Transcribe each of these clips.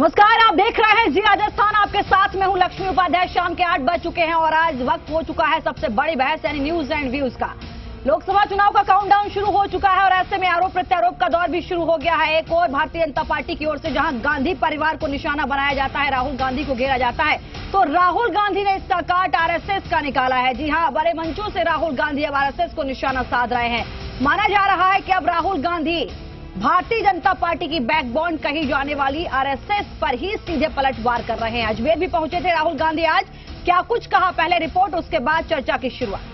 नमस्कार, आप देख रहे हैं जी राजस्थान। आपके साथ में हूं लक्ष्मी उपाध्याय। शाम के 8 बज चुके हैं और आज वक्त हो चुका है सबसे बड़ी बहस यानी न्यूज एंड व्यूज का। लोकसभा चुनाव का काउंटडाउन शुरू हो चुका है और ऐसे में आरोप प्रत्यारोप का दौर भी शुरू हो गया है। एक और भारतीय जनता पार्टी की ओर से जहां गांधी परिवार को निशाना बनाया जाता है, राहुल गांधी को घेरा जाता है, तो राहुल गांधी ने इसका काट आरएसएस का निकाला है। जी हां, बड़े मंचों से राहुल गांधी अब आरएसएस को निशाना साध रहे हैं। माना जा रहा है कि अब राहुल गांधी भारतीय जनता पार्टी की बैकबोन कही जाने वाली आरएसएस पर ही सीधे पलटवार कर रहे हैं। अजमेर भी पहुंचे थे राहुल गांधी आज। क्या कुछ कहा, पहले रिपोर्ट, उसके बाद चर्चा की शुरुआत।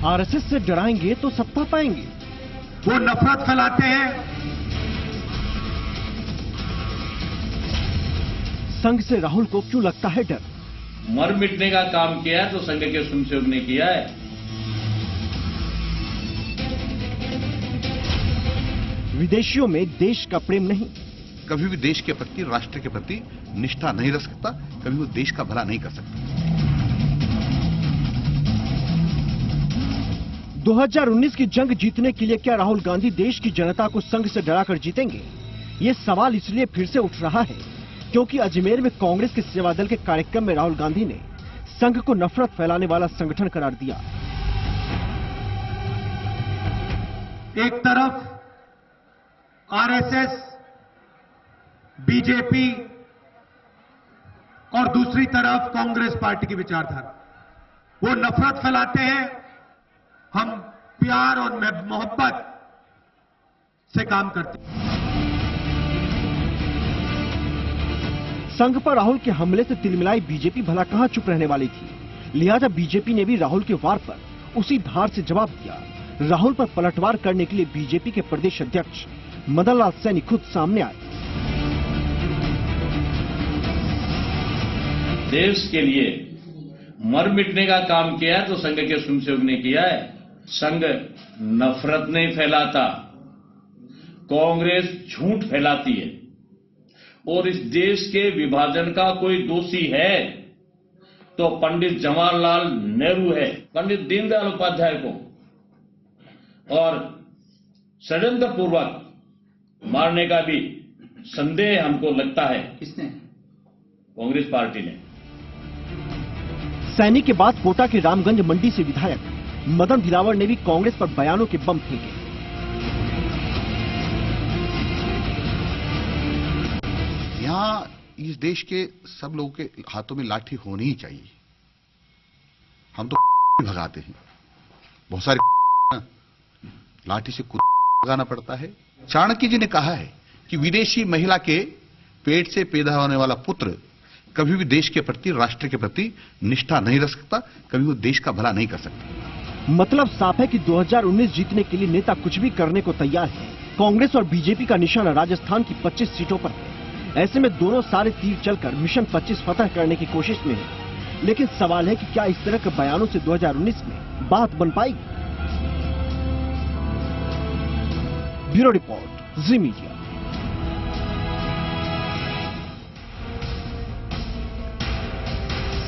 आरएसएस से डराएंगे तो सत्ता पाएंगे। वो नफरत फैलाते हैं। संघ से राहुल को क्यों लगता है डर? मर मिटने का काम किया है तो संघ के स्वयंसेवक ने किया है। विदेशियों में देश का प्रेम नहीं। कभी भी देश के प्रति, राष्ट्र के प्रति निष्ठा नहीं रख सकता, कभी वो देश का भला नहीं कर सकता। 2019 की जंग जीतने के लिए क्या राहुल गांधी देश की जनता को संघ से डराकर जीतेंगे? ये सवाल इसलिए फिर से उठ रहा है क्योंकि अजमेर में कांग्रेस के सेवा दल के कार्यक्रम में राहुल गांधी ने संघ को नफरत फैलाने वाला संगठन करार दिया। एक तरफ आरएसएस, बीजेपी और दूसरी तरफ कांग्रेस पार्टी की विचारधारा। वो नफरत फैलाते हैं, हम प्यार और मोहब्बत से काम करते हैं। संघ पर राहुल के हमले से तिलमिलाई बीजेपी भला कहां चुप रहने वाली थी। लिहाजा बीजेपी ने भी राहुल के वार पर उसी धार से जवाब दिया। राहुल पर पलटवार करने के लिए बीजेपी के प्रदेश अध्यक्ष मदन लाल सैनी खुद सामने आए। देश के लिए मर मिटने का काम किया है तो संघ के स्वयंसेवक ने किया है। संघ नफरत नहीं फैलाता, कांग्रेस झूठ फैलाती है। और इस देश के विभाजन का कोई दोषी है तो पंडित जवाहरलाल नेहरू है, पंडित दीनदयाल उपाध्याय को। और षड्यंत्र पूर्वक मारने का भी संदेह हमको लगता है। किसने? कांग्रेस पार्टी ने। सैनी के बाद कोटा के रामगंज मंडी से विधायक मदन दिलावर ने भी कांग्रेस पर बयानों के बम फेंके। यहां इस देश के सब लोगों के हाथों में लाठी होनी ही चाहिए। हम तो भगाते हैं, बहुत सारे लाठी से भगाना पड़ता है। चाणक्य जी ने कहा है कि विदेशी महिला के पेट से पैदा होने वाला पुत्र कभी भी देश के प्रति, राष्ट्र के प्रति निष्ठा नहीं रख सकता, कभी वो देश का भला नहीं कर सकता। मतलब साफ है कि 2019 जीतने के लिए नेता कुछ भी करने को तैयार है। कांग्रेस और बीजेपी का निशाना राजस्थान की 25 सीटों पर है। ऐसे में दोनों सारे तीर चलकर मिशन 25 फतह करने की कोशिश में है। लेकिन सवाल है कि क्या इस तरह के बयानों से 2019 में बात बन पाएगी? ब्यूरो रिपोर्ट, जी मीडिया।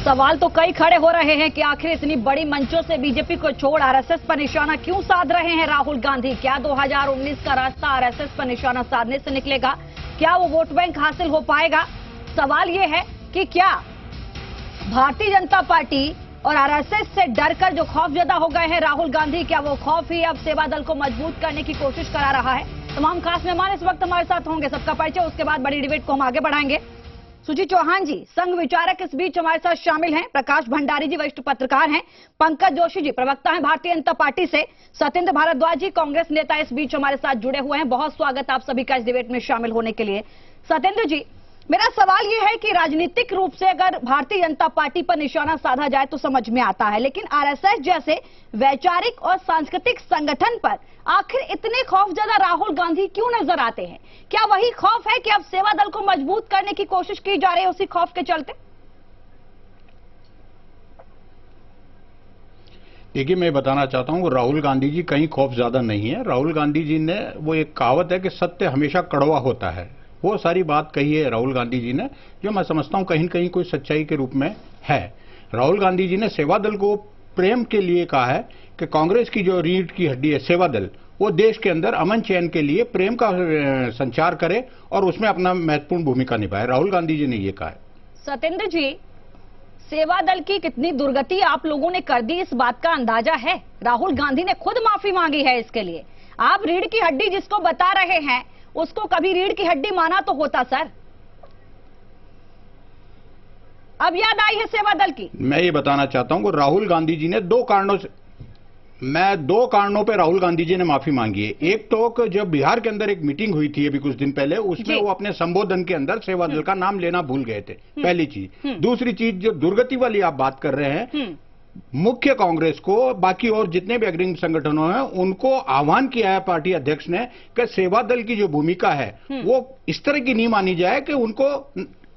सवाल तो कई खड़े हो रहे हैं कि आखिर इतनी बड़ी मंचों से बीजेपी को छोड़ आरएसएस पर निशाना क्यों साध रहे हैं राहुल गांधी? क्या 2019 का रास्ता आरएसएस पर निशाना साधने से निकलेगा? क्या वो वोट बैंक हासिल हो पाएगा? सवाल ये है कि क्या भारतीय जनता पार्टी और आरएसएस से डरकर जो खौफजदा हो गए हैं राहुल गांधी, क्या वो खौफ ही अब सेवा दल को मजबूत करने की कोशिश करा रहा है? तमाम खास मेहमान इस वक्त हमारे साथ होंगे, सबका परिचय, उसके बाद बड़ी डिबेट को हम आगे बढ़ाएंगे। सुजी चौहान जी संघ विचारक इस बीच हमारे साथ शामिल हैं। प्रकाश भंडारी जी वरिष्ठ पत्रकार हैं। पंकज जोशी जी प्रवक्ता हैं भारतीय जनता पार्टी से। सत्येंद्र भारद्वाज जी कांग्रेस नेता इस बीच हमारे साथ जुड़े हुए हैं। बहुत स्वागत आप सभी का इस डिबेट में शामिल होने के लिए। सत्येंद्र जी, मेरा सवाल यह है कि राजनीतिक रूप से अगर भारतीय जनता पार्टी पर निशाना साधा जाए तो समझ में आता है, लेकिन आरएसएस जैसे वैचारिक और सांस्कृतिक संगठन पर आखिर इतने खौफजदा राहुल गांधी क्यों नजर आते हैं? क्या वही खौफ है कि अब सेवा दल को मजबूत करने की कोशिश की जा रही है उसी खौफ के चलते? देखिए, मैं बताना चाहता हूं राहुल गांधी जी कहीं खौफ ज्यादा नहीं है। राहुल गांधी जी ने, वो एक कहावत है कि सत्य हमेशा कड़वा होता है, वो सारी बात कही है राहुल गांधी जी ने, जो मैं समझता हूं कहीं न कहीं कोई सच्चाई के रूप में है। राहुल गांधी जी ने सेवा दल को प्रेम के लिए कहा है कि कांग्रेस की जो रीढ़ की हड्डी है सेवा दल, वो देश के अंदर अमन चैन के लिए प्रेम का संचार करे और उसमें अपना महत्वपूर्ण भूमिका निभाए। राहुल गांधी जी ने ये कहा है। सत्येंद्र जी, सेवा दल की कितनी दुर्गति आप लोगों ने कर दी, इस बात का अंदाजा है? राहुल गांधी ने खुद माफी मांगी है इसके लिए। आप रीढ़ की हड्डी जिसको बता रहे हैं उसको कभी रीढ़ की हड्डी माना तो होता सर। अब याद आई है सेवा दल की। मैं ये बताना चाहता हूं कि राहुल गांधी जी ने दो कारणों पे राहुल गांधी जी ने माफी मांगी है। एक तो कि जब बिहार के अंदर एक मीटिंग हुई थी अभी कुछ दिन पहले, उसमें वो अपने संबोधन के अंदर सेवा दल का नाम लेना भूल गए थे, पहली चीज। दूसरी चीज, जो दुर्गति वाली आप बात कर रहे हैं, मुख्य कांग्रेस को, बाकी और जितने भी अग्रणी संगठनों हैं, उनको आह्वान किया है पार्टी अध्यक्ष ने कि सेवा दल की जो भूमिका है वो इस तरह की नहीं मानी जाए कि उनको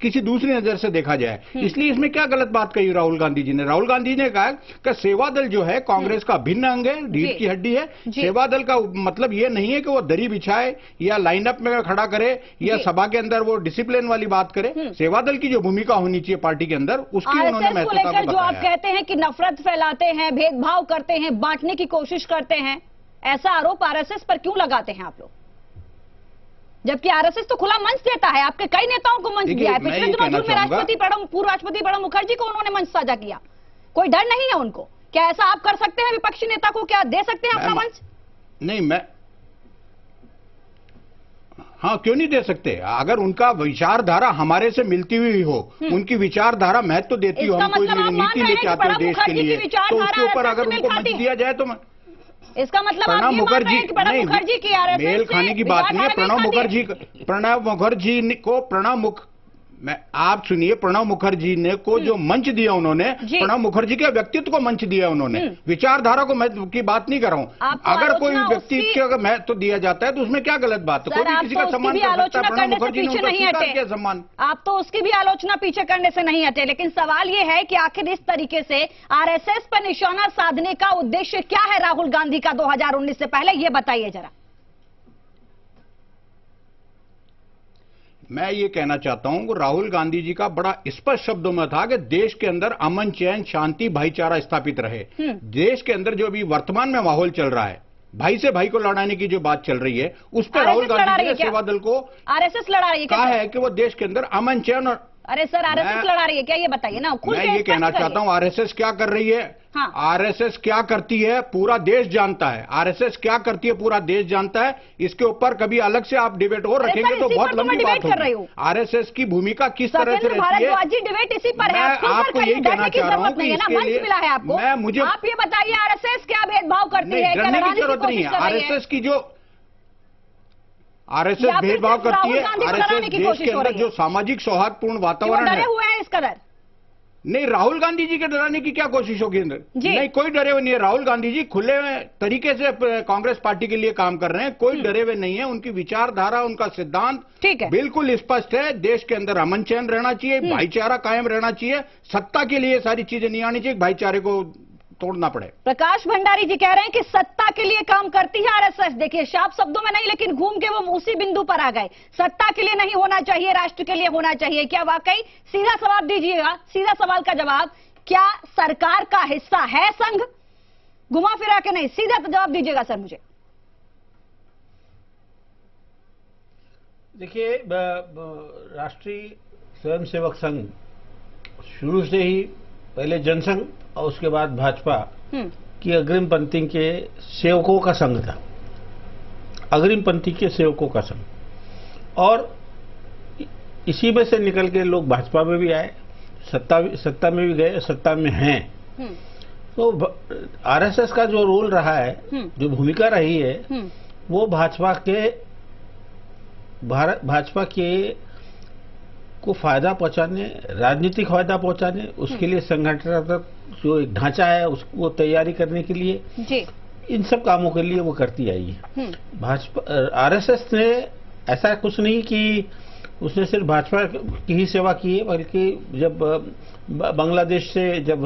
किसी दूसरी नजर से देखा जाए। इसलिए इसमें क्या गलत बात कही राहुल गांधी जी ने? राहुल गांधी ने कहा कि सेवा दल जो है कांग्रेस का भिन्न अंग है, रीढ़ की हड्डी है। सेवा दल का मतलब ये नहीं है कि वो दरी बिछाए या लाइनअप में खड़ा करे या सभा के अंदर वो डिसिप्लिन वाली बात करे। सेवा दल की जो भूमिका होनी चाहिए पार्टी के अंदर, उसकी उन्होंने महत्वता को जो आप कहते हैं कि नफरत फैलाते हैं, भेदभाव करते हैं, बांटने की कोशिश करते हैं, ऐसा आरोप आरएसएस पर क्यों लगाते हैं आप लोग? जबकि आरएसएस तो खुला मंच देता है, आपके कई नेताओं को मंच दिया है। पिछले दिनों जून में पूर्व राष्ट्रपति प्रणब मुखर्जी को उन्होंने मंच साझा किया। कोई डर नहीं है उनको? क्या ऐसा आप कर सकते हैं विपक्षी नेता को? क्या दे सकते हैं अपना मंच? नहीं, हाँ, क्यों नहीं दे सकते? अगर उनका विचारधारा हमारे से मिलती हुई हो, उनकी विचारधारा महत्व देती हो, हम कोई नीति लेके आते हो देश के लिए, तो उसके ऊपर अगर उनको मंच दिया जाए तो इसका मतलब प्रणब मुखर्जी मुखर्जी की मेल खाने की बात नहीं है। आप सुनिए, प्रणब मुखर्जी ने को जो मंच दिया उन्होंने, प्रणब मुखर्जी के व्यक्तित्व को मंच दिया उन्होंने, विचारधारा को मैं की बात नहीं कर रहा हूं। अगर कोई व्यक्ति को अगर महत्व दिया जाता है तो उसमें क्या गलत बात है? कोई भी किसी का सम्मान कर सकता है। प्रणब मुखर्जी ने उनका स्वीकार किया सम्मान। आप तो उसकी भी आलोचना पीछे करने से नहीं हटे, लेकिन सवाल ये है कि आखिर इस तरीके से आरएसएस पर निशाना साधने का उद्देश्य क्या है राहुल गांधी का 2019 से पहले, ये बताइए जरा। मैं ये कहना चाहता हूं कि राहुल गांधी जी का बड़ा स्पष्ट शब्दों में था कि देश के अंदर अमन, चैन, शांति, भाईचारा स्थापित रहे। देश के अंदर जो अभी वर्तमान में माहौल चल रहा है, भाई से भाई को लड़ाने की जो बात चल रही है, उस पर राहुल गांधी जी ने सेवा दल को आरएसएस लड़ा रही है, कहा है कि वो देश के अंदर अमन, चैन और अरे सर, आरएसएस लड़ा रही है क्या? ये बताइए ना। मैं ये कहना चाहता हूं आरएसएस क्या कर रही है। हाँ। आरएसएस क्या करती है पूरा देश जानता है। आरएसएस क्या करती है पूरा देश जानता है। इसके ऊपर कभी अलग से आप डिबेट और रखेंगे तो बहुत लंबी बात होगी। आरएसएस की भूमिका किस तरह से रहती है, डिबेट इसी पर है। मैं आपको यही कहना चाह रहा हूँ कि इसके लिए मैं मुझे आप ये बताइए आरएसएस क्या भेदभाव करती है? डरने की जरूरत नहीं है। आरएसएस की जो आरएसएस भेदभाव करती है। आरएसएस देश के अंदर जो सामाजिक सौहार्दपूर्ण वातावरण है, हुए हैं इस कदर नहीं, राहुल गांधी जी के डराने की क्या कोशिश होगी अंदर? नहीं, कोई डरे हुए नहीं है। राहुल गांधी जी खुले तरीके से कांग्रेस पार्टी के लिए काम कर रहे हैं, कोई डरे हुए नहीं है। उनकी विचारधारा, उनका सिद्धांत बिल्कुल स्पष्ट है। देश के अंदर अमन चैन रहना चाहिए, भाईचारा कायम रहना चाहिए। सत्ता के लिए सारी चीजें नहीं आनी चाहिए, भाईचारे को तोड़ना पड़े। प्रकाश भंडारी जी कह रहे हैं कि सत्ता के लिए काम करती है आरएसएस। देखिए, साफ शब्दों में नहीं, लेकिन घूम के वो उसी बिंदु पर आ गए। सत्ता के लिए नहीं होना चाहिए, राष्ट्र के लिए होना चाहिए। क्या वाकई? सीधा जवाब दीजिएगा, सीधा सवाल का जवाब। क्या सरकार का हिस्सा है संघ? घुमा फिरा के नहीं, सीधा जवाब दीजिएगा सर मुझे। देखिए, राष्ट्रीय स्वयंसेवक संघ शुरू से ही पहले जनसंघ और उसके बाद भाजपा की अग्रिम पंक्ति के सेवकों का संघ था। अग्रिम पंक्ति के सेवकों का संघ, और इसी में से निकल के लोग भाजपा में भी आए, सत्ता में भी गए, सत्ता में हैं। तो आरएसएस का जो रोल रहा है, जो भूमिका रही है, वो भाजपा के को फायदा पहुंचाने, राजनीतिक फायदा पहुंचाने, उसके लिए संगठनात्मक जो एक ढांचा है उसको तैयारी करने के लिए जी इन सब कामों के लिए वो करती आई है। भाजपा आरएसएस ने ऐसा कुछ नहीं कि उसने सिर्फ भाजपा की ही सेवा की है, बल्कि जब बांग्लादेश से जब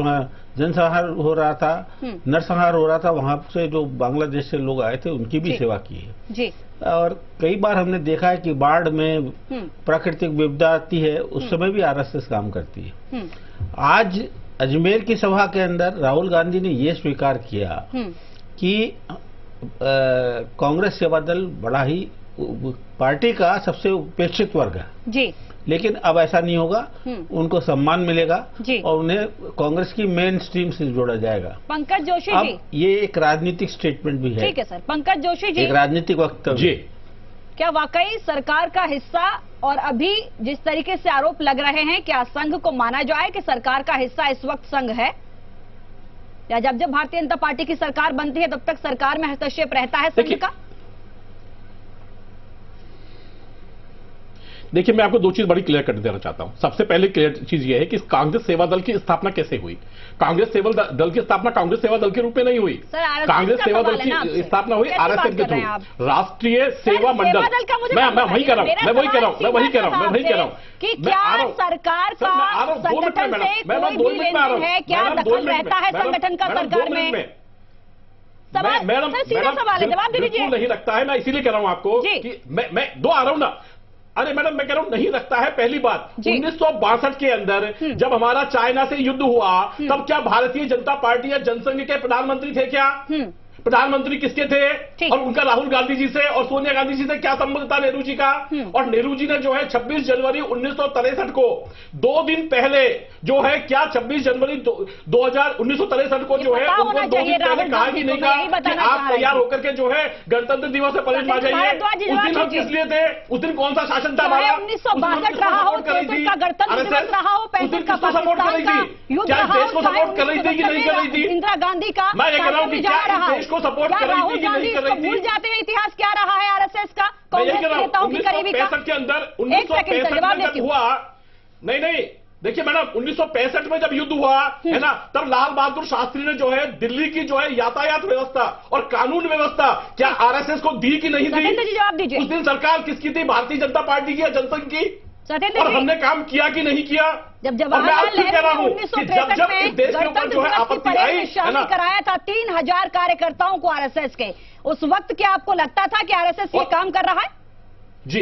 जनसंहार हो रहा था, नरसंहार हो रहा था, वहां से जो बांग्लादेश से लोग आए थे उनकी भी सेवा की है जी। और कई बार हमने देखा है कि बाढ़ में प्राकृतिक विपदा आती है, उस समय भी आरएसएस काम करती है। आज अजमेर की सभा के अंदर राहुल गांधी ने ये स्वीकार किया कि कांग्रेस सेवा दल बड़ा ही पार्टी का सबसे उपेक्षित वर्ग है जी, लेकिन अब ऐसा नहीं होगा, उनको सम्मान मिलेगा जी। और उन्हें कांग्रेस की मेन स्ट्रीम से जोड़ा जाएगा। पंकज जोशी जी, ये एक राजनीतिक स्टेटमेंट भी है। ठीक है सर। पंकज जोशी जी, एक राजनीतिक वक्तव्य जी, क्या वाकई सरकार का हिस्सा, और अभी जिस तरीके से आरोप लग रहे हैं, क्या संघ को माना जाए कि सरकार का हिस्सा इस वक्त संघ है, या जब जब भारतीय जनता पार्टी की सरकार बनती है तब तक सरकार में हस्तक्षेप रहता है संघ का? देखिए, मैं आपको दो चीज बड़ी क्लियर कर देना चाहता हूं। सबसे पहले क्लियर चीज यह है कि कांग्रेस सेवा दल की स्थापना कैसे हुई। कांग्रेस सेवा दल की स्थापना कांग्रेस सेवा दल के रूप में नहीं हुई। कांग्रेस सेवा दल की स्थापना हुई आरएसएस के थ्रू, राष्ट्रीय सेवा मंडल। मैं वही कह रहा हूं, मैं वही कह रहा हूं कि क्या सरकार का संगठन से कोई भी लेन-देन है, क्या दखल रहता है संगठन का सरकार में? मैडम जवाब दीजिए। नहीं रखता है, मैं इसीलिए कह रहा हूं आपको कि मैं दो आ रहा हूं ना। अरे मैडम, मैं कह रहा हूं नहीं रखता है। पहली बात, 1962 के अंदर जब हमारा चाइना से युद्ध हुआ, तब क्या भारतीय जनता पार्टी या जनसंघ के प्रधानमंत्री थे क्या? प्रधानमंत्री किसके थे? और उनका राहुल गांधी जी से और सोनिया गांधी जी से क्या संबंध था नेहरू जी का? और नेहरू जी ने जो है 26 जनवरी 1963 को 2 दिन पहले जो है क्या 26 जनवरी 1963 को जो है उनको 2 दिन पहले कहा कि नहीं कहा कि आप तैयार होकर के जो है गणतंत्र दिवस से परेड में आ जाइए। उस दिन हम किस लिए थे? उस दिन कौन सा शासन था हमारा? 1962 रहा हो, गणतंत्र दिवस रहा हो, 65 का सपोर्ट कर रही थी? क्या देश को सपोर्ट कर रही थी कि नहीं कर रही थी? इंदिरा गांधी का मैं ये कह रहा हूं कि क्या देश को सपोर्ट कर रही थी कि नहीं कर रही थी? भूल जाते हैं इतिहास क्या रहा है आरएसएस का, कांग्रेस के नेताओं की करीबी का। 1965 के अंदर 1965 में जब हुआ, नहीं देखिए मैडम, 1965 में जब युद्ध हुआ है ना, तब लाल बहादुर शास्त्री ने जो है दिल्ली की जो है यातायात व्यवस्था और कानून व्यवस्था क्या आरएसएस को दी कि नहीं दी? जवाब दीजिए। उस दिन सरकार किसकी थी? भारतीय जनता पार्टी की या जनसंघ की? और हमने काम किया कि नहीं किया? जब जवाहरलाल नेहरू ने 1963 में गणतंत्र दिवस की परेड में शामिल कराया था 3000 कार्यकर्ताओं को आरएसएस के, उस वक्त क्या आपको लगता था कि आरएसएस ये काम कर रहा है? जी।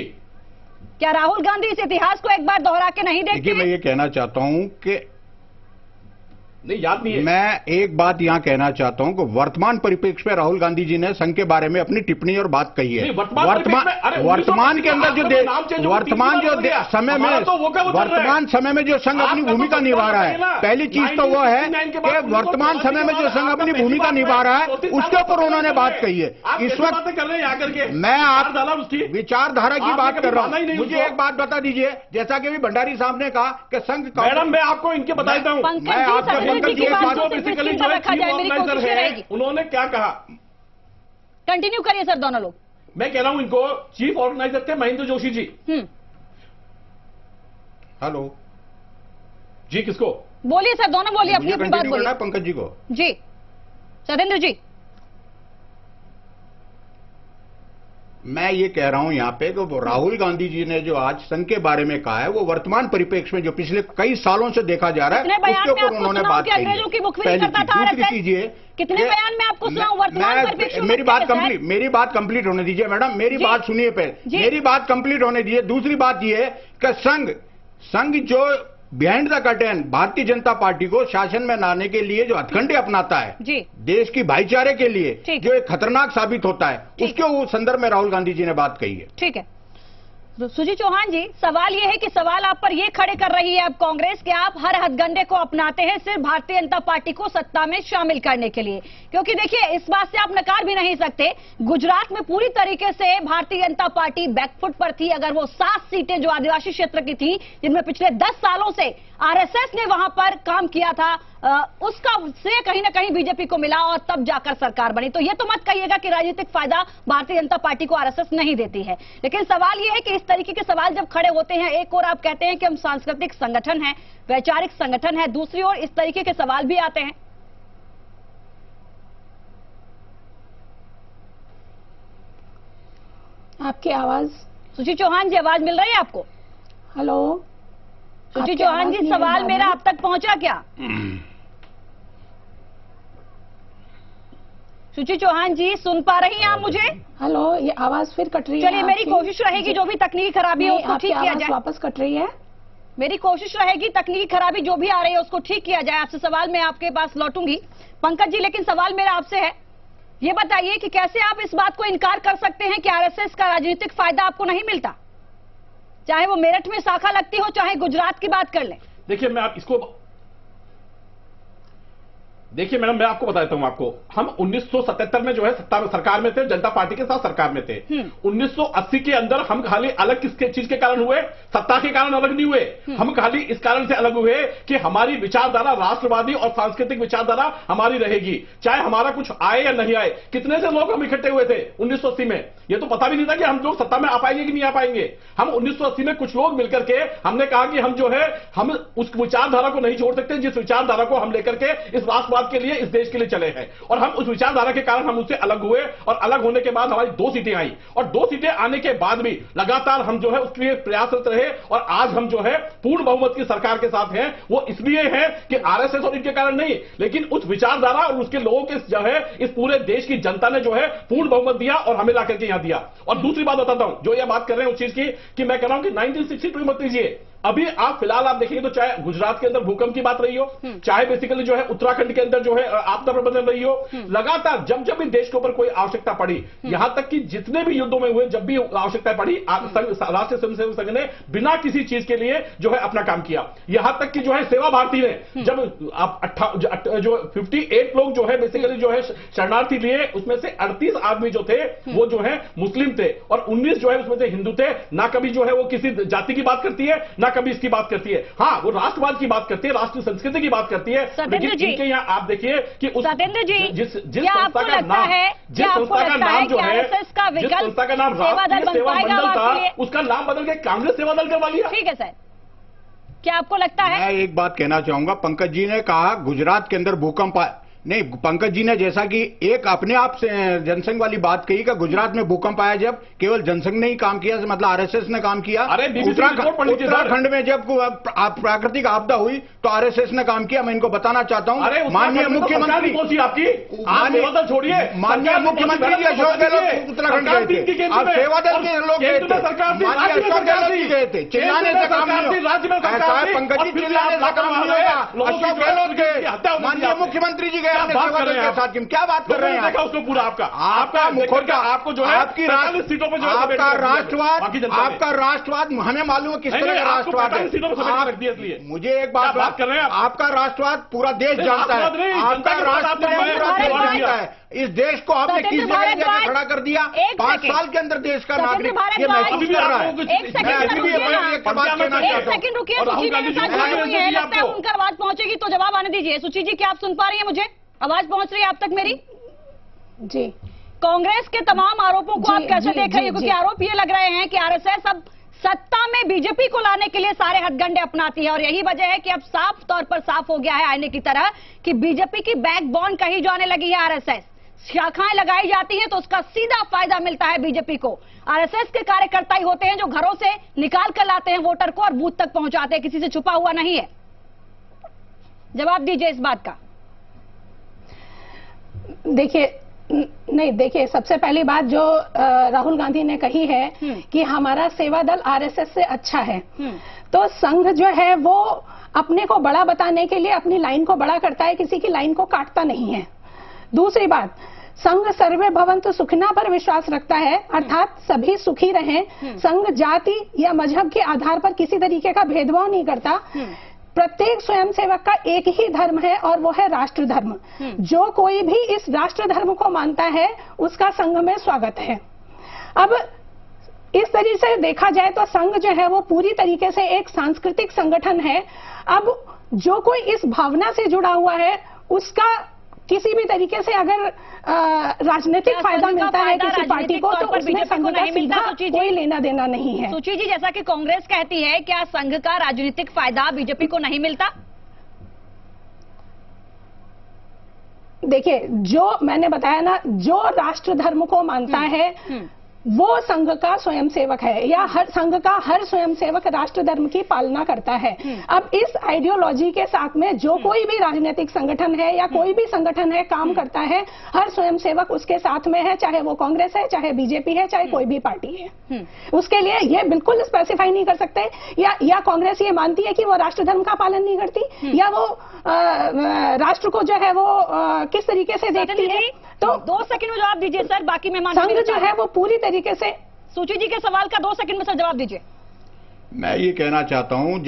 क्या राहुल गांधी इस इतिहास को एक बार दोहरा के नहीं देखते? मैं ये कहना चाहता हूं कि नहीं, याद नहीं है। मैं एक बात यहां कहना चाहता हूं कि वर्तमान परिप्रेक्ष्य में राहुल गांधी जी ने संघ के बारे में अपनी टिप्पणी और बात कही है। वर्तमान के अंदर जो वर्तमान जो समय में वर्तमान समय में जो संघ अपनी भूमिका निभा रहा है, पहली चीज तो वो है कि वर्तमान समय में जो संघ अपनी भूमिका निभा रहा है उसके ऊपर उन्होंने बात कही है। इस वक्त मैं आप विचारधारा की बात कर रहा हूं। मुझे एक बात बता दीजिए, जैसा कि अभी भंडारी साहब ने कहा कि संघ, मैडम मैं आपको इनके बताता हूं, मैं आपको बेसिकली जो है चीफ ऑर्गेनाइजर है, उन्होंने क्या कहा? कंटिन्यू करिए सर दोनों लोग। मैं कह रहा हूं इनको, चीफ ऑर्गेनाइजर थे महेंद्र जोशी जी। हेलो जी, किसको? बोलिए सर, दोनों बोलिए, अपनी अपनी बात बोलिए। पंकज जी को। जी सतेंद्र जी। मैं ये कह रहा हूं यहां पे कि वो राहुल गांधी जी ने जो आज संघ के बारे में कहा है, वो वर्तमान परिप्रेक्ष्य में जो पिछले कई सालों से देखा जा रहा है उसके ऊपर उन्होंने बात कही है। पहली चीज। दूसरी चीज ये, कितने बयान में आपको सुनाऊं वर्तमान परिप्रेक्ष्य में? मेरी बात कंप्लीट होने दीजिए मैडम, मेरी बात सुनिए पहले, मेरी बात कंप्लीट होने दीजिए। दूसरी बात ये है कि संघ जो behind the curtain Bharatiya Janata party को शासन में लाने के लिए जो हथकंडे अपनाता है, देश की भाईचारे के लिए जो एक खतरनाक साबित होता है, उसके संदर्भ में राहुल गांधी जी ने बात कही है। ठीक है। सुजीत चौहान जी, सवाल ये है कि सवाल आप पर ये खड़े कर रही है अब कांग्रेस के, आप हर हथगंडे को अपनाते हैं सिर्फ भारतीय जनता पार्टी को सत्ता में शामिल करने के लिए, क्योंकि देखिए इस बात से आप नकार भी नहीं सकते, गुजरात में पूरी तरीके से भारतीय जनता पार्टी बैकफुट पर थी। अगर वो 7 सीटें जो आदिवासी क्षेत्र की थी, जिनमें पिछले 10 सालों से आरएसएस ने वहां पर काम किया था, उसका श्रेय कहीं ना कहीं बीजेपी को मिला और तब जाकर सरकार बनी। तो ये तो मत कहिएगा कि राजनीतिक फायदा भारतीय जनता पार्टी को आरएसएस नहीं देती है। लेकिन सवाल ये है कि इस तरीके के सवाल जब खड़े होते हैं, एक और आप कहते हैं कि हम सांस्कृतिक संगठन है, वैचारिक संगठन है, दूसरी ओर इस तरीके के सवाल भी आते हैं। आपकी आवाज, सुची चौहान जी, आवाज मिल रही है आपको? हेलो सुची चौहान जी, सवाल मेरा आप तक पहुंचा क्या? सुची चौहान जी, सुन पा रही हैं आप मुझे? हेलो, ये आवाज फिर कट रही है। चलिए, मेरी कोशिश रहेगी जो भी तकनीकी खराबी है उसको ठीक किया जाए। वापस कट रही है। मेरी कोशिश रहेगी तकनीकी खराबी जो भी आ रही है उसको ठीक किया जाए। आपसे सवाल मैं आपके पास लौटूंगी पंकज जी, लेकिन सवाल मेरा आपसे है, ये बताइए कि कैसे आप इस बात को इनकार कर सकते हैं कि आरएसएस का राजनीतिक फायदा आपको नहीं मिलता, चाहे वो मेरठ में शाखा लगती हो, चाहे गुजरात की बात कर लें। देखिए, मैं आप इसको देखिए मैडम, मैं आपको बता देता हूं आपको, हम 1977 में जो है सत्ता में सरकार में थे, जनता पार्टी के साथ सरकार में थे। 1980 के अंदर हम खाली अलग किस चीज के कारण हुए? सत्ता के कारण अलग नहीं हुए। हम खाली इस कारण से अलग हुए कि हमारी विचारधारा राष्ट्रवादी और सांस्कृतिक विचारधारा हमारी रहेगी, चाहे हमारा कुछ आए या नहीं आए। कितने से लोग हम इकट्ठे हुए थे 1980 में? ये तो पता भी नहीं था कि हम लोग सत्ता में आ पाएंगे कि नहीं आ पाएंगे। हम 1980 में कुछ लोग मिलकर के हमने कहा कि हम जो है हम उस विचारधारा को नहीं छोड़ सकते जिस विचारधारा को हम लेकर के इस राष्ट्रवाद के लिए, इस देश के लिए चले हैं। और हम उस विचारधारा के कारण हम उससे अलग हुए, और अलग होने के बाद हमारी 2 सीटें आई, और 2 सीटें आने के बाद भी लगातार हम जो है उसके लिए प्रयासरत रहे, और आज हम जो है पूर्ण बहुमत की सरकार के साथ हैं। वो इसलिए है कि आरएसएस और इनके कारण नहीं, लेकिन उस विचारधारा और उसके लोगों के जो है इस पूरे देश की जनता ने जो है पूर्ण बहुमत दिया और हमें लाकर के यहां दिया। और दूसरी बात बताता हूं, जो ये बात कर रहे हैं उस चीज की, कि मैं कह रहा हूं कि 1962 मत लीजिए, अभी आप फिलहाल आप देखेंगे तो चाहे गुजरात के अंदर भूकंप की बात रही हो, चाहे बेसिकली जो है उत्तराखंड के अंदर जो है आपदा प्रबंधन रही हो, लगातार जब जब भी देश के ऊपर कोई आवश्यकता पड़ी, यहां तक कि जितने भी युद्धों में हुए, जब भी आवश्यकता पड़ी, राष्ट्रीय स्वयंसेवक संघ ने बिना किसी चीज के लिए जो है अपना काम किया। यहां तक कि जो है सेवा भारती ने जब आप जो 58 लोग जो है बेसिकली जो है शरणार्थी लिए, उसमें से 38 आदमी जो थे वो जो है मुस्लिम थे, और 19 जो है उसमें से हिंदू थे। ना कभी जो है वो किसी जाति की बात करती है, ना कभी इसकी बात करती है। हाँ, वो राष्ट्रवाद की बात करती है, राष्ट्रीय संस्कृति की बात करती है। लेकिन इनके यहाँ आप देखिए कि उस सत्येंद्र जी, जिस संस्था का नाम जो है, जिस संस्था का नाम राष्ट्रीय सेवा मंडल था, उसका नाम बदल के कांग्रेस सेवा दल करवा लिया। ठीक है सर, क्या आपको लगता है? मैं एक बात कहना चाहूंगा, पंकज जी ने कहा गुजरात के अंदर भूकंप नहीं, पंकज जी ने जैसा कि एक अपने आप से जनसंघ वाली बात कही कि गुजरात में भूकंप आया जब केवल जनसंघ ने ही काम किया, मतलब आरएसएस ने काम किया। उत्तराखंड में जब प्राकृतिक आपदा हुई तो आरएसएस ने काम किया। मैं इनको बताना चाहता हूं, माननीय मुख्यमंत्री छोड़िए, माननीय मुख्यमंत्री जी अशोक गहलोत उत्तराखंड गए थे, अब सेवा दल के लोग गए थे, माननीय अशोक गहलोत जी गए थे। चिल्लाने से काम नहीं होगा पंकज जी, चिल्लाने से काम नहीं होगा। अशोक गहलोत गए, माननीय मुख्यमंत्री जी बात कर रहे हैं साथ, क्या बात कर रहे हैं? देखा उसको पूरा आपका मुखर आपको जो है आपकी सीटों पर जो आपका राष्ट्रवाद हमें मालूम है किस तरह का राष्ट्रवाद है। मुझे एक बात कर रहे हैं, आपका राष्ट्रवाद पूरा देश जानता है, आपका राष्ट्र पूरा देश जानता है। इस देश को आपने किस जगह खड़ा कर दिया? 5 साल के अंदर देश का नागरिक ये महसूस कर रहा है। मैं अभी भी एक बात कहना चाहता हूं, उनका आवाज पहुंचेगी तो जवाब आने दीजिए। सुची जी, क्या आप सुन पा रही हैं? मुझे आवाज पहुंच रही है आप तक मेरी? जी। कांग्रेस के तमाम आरोपों को आप कैसे देख रही हैं? क्योंकि आरोप ये लग रहे हैं कि आरएसएस अब सत्ता में बीजेपी को लाने के लिए सारे हथगंडे अपनाती है, और यही वजह है कि अब साफ तौर पर साफ हो गया है आईने की तरह कि बीजेपी की बैकबोन कहीं जाने लगी है आरएसएस। शाखाएं लगाई जाती हैं तो उसका सीधा फायदा मिलता है बीजेपी को। आरएसएस के कार्यकर्ता ही होते हैं जो घरों से निकाल कर लाते हैं वोटर को और बूथ तक पहुंचाते हैं, किसी से छुपा हुआ नहीं है। जवाब दीजिए इस बात का। देखिए, सबसे पहली बात जो राहुल गांधी ने कही है कि हमारा सेवा दल आरएसएस से अच्छा है, तो संघ जो है वो अपने को बड़ा बताने के लिए अपनी लाइन को बड़ा करता है, किसी की लाइन को काटता नहीं है। दूसरी बात, संघ सर्वे भवन्तु सुखिना पर विश्वास रखता है, अर्थात सभी सुखी रहें। संघ जाति या मजहब के आधार पर किसी तरीके का भेदभाव नहीं करता। प्रत्येक स्वयंसेवक का एक ही धर्म है और वो है राष्ट्र धर्म। जो कोई भी इस राष्ट्र धर्म को मानता है उसका संघ में स्वागत है। अब इस तरीके से देखा जाए तो संघ जो है वो पूरी तरीके से एक सांस्कृतिक संगठन है। अब जो कोई इस भावना से जुड़ा हुआ है उसका किसी भी तरीके से अगर राजनीतिक फायदा मिलता है किसी पार्टी को तो उसमें संघ का सीधा कोई लेना देना नहीं है। सुची जी, जैसा कि कांग्रेस कहती है, क्या संघ का राजनीतिक फायदा बीजेपी को नहीं मिलता? देखिए, जो मैंने बताया ना, जो राष्ट्र धर्म को मानता है वो संघ का स्वयंसेवक है, या हर संघ का हर स्वयंसेवक राष्ट्र धर्म की पालना करता है। अब इस आइडियोलॉजी के साथ में जो कोई भी राजनीतिक संगठन है या कोई भी संगठन है काम करता है, हर स्वयंसेवक उसके साथ में है, चाहे वो कांग्रेस है, चाहे बीजेपी है, चाहे कोई भी पार्टी है। उसके लिए ये बिल्कुल स्पेसिफाई नहीं कर सकते या कांग्रेस ये मानती है कि वो राष्ट्र धर्म का पालन नहीं करती, या वो राष्ट्र को जो है वो किस तरीके से देखती है। तो 2 सेकंड में जवाब दीजिए सर, बाकी मेहमान। संघ जो है वो पूरी तरीके से। सूची जी के सवाल का 2 सेकंड में सर जवाब दीजिए। मैं ये कहना चाहता हूं,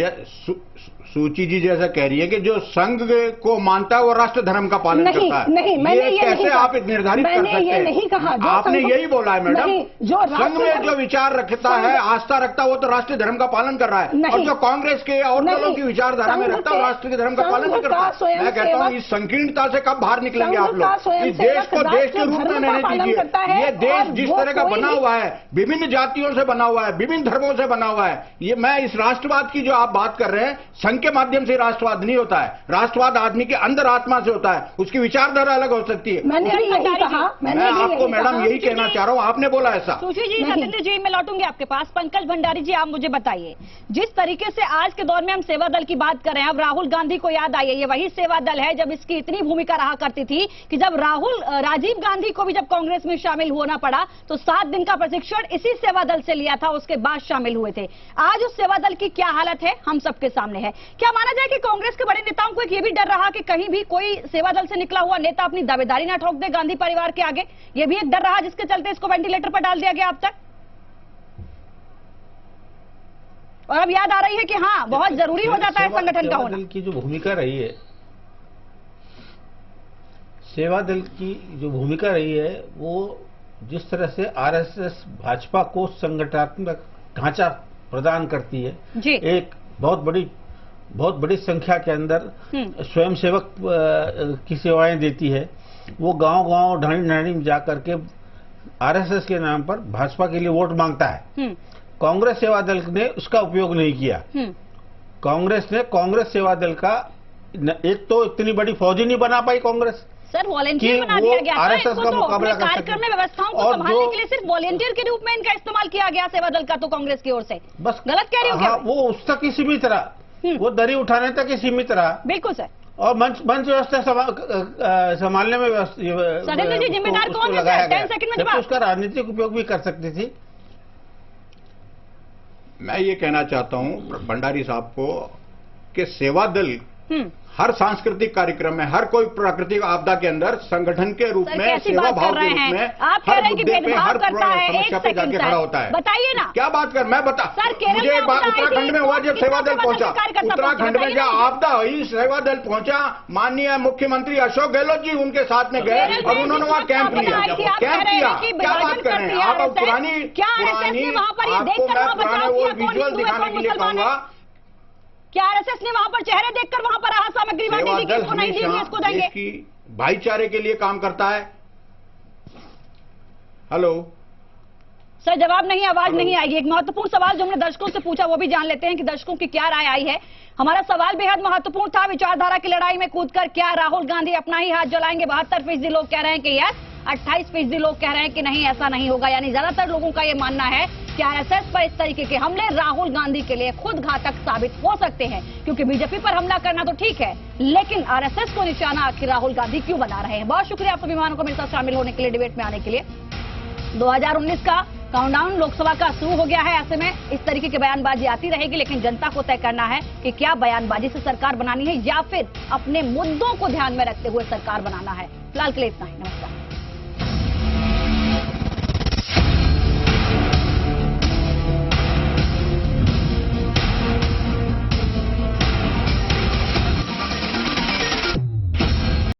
सूची जी जैसा कह रही है कि जो संघ को मानता है वो राष्ट्र धर्म का पालन करता है। नहीं, मैंने ये कैसे आप निर्धारित कर सकते हैं? ये नहीं कहा। आपने यही बोला है मैडम, जो संघ में जो विचार रखता है, आस्था रखता है, वो तो राष्ट्रीय धर्म का पालन कर रहा है, और जो कांग्रेस के और दलों की विचारधारा में रखता है वो राष्ट्रीय धर्म का पालन नहीं करता। मैं कहता हूँ इस संकीर्णता से कब बाहर निकलेंगे आप लोग? इस देश को देश के रूप में रहने दीजिए। ये देश जिस तरह का बना हुआ है, विभिन्न जातियों से बना हुआ है, विभिन्न धर्मों से बना हुआ है, ये मैं इस राष्ट्रवाद की जो आप बात कर रहे हैं, संघ के माध्यम से राष्ट्रवाद नहीं होता है। राष्ट्रवाद आदमी के अंदर आत्मा से होता है, उसकी विचारधारा अलग हो सकती है। मैंने यही कहा, मैं आपको मैडम यही कहना चाह रहा हूँ, आपने बोला ऐसा। सुशी जी, सतेंद्र जी, मैं लौटूंगी आपके पास। पंकज भंडारी जी, आप मुझे बताइए, जिस तरीके से आज के दौर में हम सेवा दल की बात कर रहे हैं, अब राहुल गांधी को याद आई है, ये वही सेवा दल है जब इसकी इतनी भूमिका रहा करती थी कि जब राजीव गांधी को भी जब कांग्रेस में शामिल होना पड़ा तो 7 दिन का प्रशिक्षण इसी सेवा दल से लिया था, उसके बाद शामिल हुए थे। आज उस सेवा दल की क्या हालत है हम सबके सामने है। क्या माना जाए कि कांग्रेस के बड़े नेताओं को एक ये भी डर रहा कि कहीं भी कोई सेवा दल से निकला हुआ नेता अपनी दावेदारी ना ठोक दे गांधी परिवार के आगे? ये भी एक डर रहा जिसके चलते इसको वेंटिलेटर पर डाल दिया गया अब तक। और अब याद आ रही है कि हाँ, बहुत जरूरी हो जाता है संगठन का होना। सेवा दल की जो भूमिका रही है, सेवा दल की जो भूमिका रही है, वो जिस तरह से आरएसएस भाजपा को संगठनात्मक ढांचा प्रदान करती है जी। एक बहुत बड़ी संख्या के अंदर स्वयंसेवक की सेवाएं देती है। वो गांव-गांव ढाणी में जाकर के आरएसएस के नाम पर भाजपा के लिए वोट मांगता है। कांग्रेस सेवा दल ने उसका उपयोग नहीं किया। कांग्रेस सेवा दल का एक तो इतनी बड़ी फौज ही नहीं बना पाई कांग्रेस। सर, वॉलेंटियर बना दिया गया था इसको, तो मुकाबला कर कार्यक्रम में व्यवस्थाओं को संभालने के लिए सिर्फ वॉलेंटियर के रूप में इनका इस्तेमाल किया गया सेवा दल का, तो कांग्रेस की ओर से बस गलत कह रही हूँ क्या? वो उस तक ही सीमित रहा, वो दरी उठाने तक ही सीमित रहा। बिल्कुल सर। और मंच व्यवस्था संभालने में सतेंद्र जी जिम्मेदार कौन है सर? 10 सेकंड में जवाब। उसका राजनीतिक उपयोग भी कर सकती थी। मैं ये कहना चाहता हूं भंडारी साहब को कि सेवा दल हर सांस्कृतिक कार्यक्रम में, हर कोई प्राकृतिक आपदा के अंदर संगठन के रूप में, सेवा भाव के रूप में, आप कह रहे हैं कि भेदभाव करता है। समस्या पे जाके खड़ा होता है। बताइए ना, क्या बात कर, मैं बता सर, मुझे उत्तराखंड में हुआ जब सेवा दल पहुंचा, उत्तराखंड में जब आपदा हुई सेवा दल पहुंचा, माननीय मुख्यमंत्री अशोक गहलोत जी उनके साथ में गए और उन्होंने वहां कैंप लिया। कैंप किया, क्या बात कर रहे हैं आप? अब पुरानी आपको मैं पुराने वो विजुअल दिखाने के लिए कहूंगा। क्या आरएसएस ने वहां पर चेहरे देखकर वहां पर राहत सामग्री बांटी थी कि इसको नहीं दी, इसको देंगे? देश की भाईचारे के लिए काम करता है। हेलो सर, जवाब नहीं, आवाज नहीं आएगी। एक महत्वपूर्ण सवाल जो हमने दर्शकों से पूछा वो भी जान लेते हैं कि दर्शकों की क्या राय आई है। हमारा सवाल बेहद महत्वपूर्ण था। विचारधारा की लड़ाई में कूदकर क्या राहुल गांधी अपना ही हाथ जलाएंगे? 72% लोग कह रहे हैं कि यस, 28% लोग कह रहे हैं कि नहीं, ऐसा नहीं होगा। यानी ज्यादातर लोगों का ये मानना है कि आरएसएस पर इस तरीके के हमले राहुल गांधी के लिए खुद घातक साबित हो सकते हैं, क्योंकि बीजेपी पर हमला करना तो ठीक है, लेकिन आरएसएस को निशाना आखिर राहुल गांधी क्यों बना रहे हैं? बहुत शुक्रिया आप सभी मेहमानों को मेरे साथ शामिल होने के लिए, डिबेट में आने के लिए। 2019 का काउंटडाउन लोकसभा का शुरू हो गया है। ऐसे में इस तरीके की बयानबाजी आती रहेगी, लेकिन जनता को तय करना है कि क्या बयानबाजी से सरकार बनानी है या फिर अपने मुद्दों को ध्यान में रखते हुए सरकार बनाना है। फिलहाल के लिए इतना ही। नमस्कार।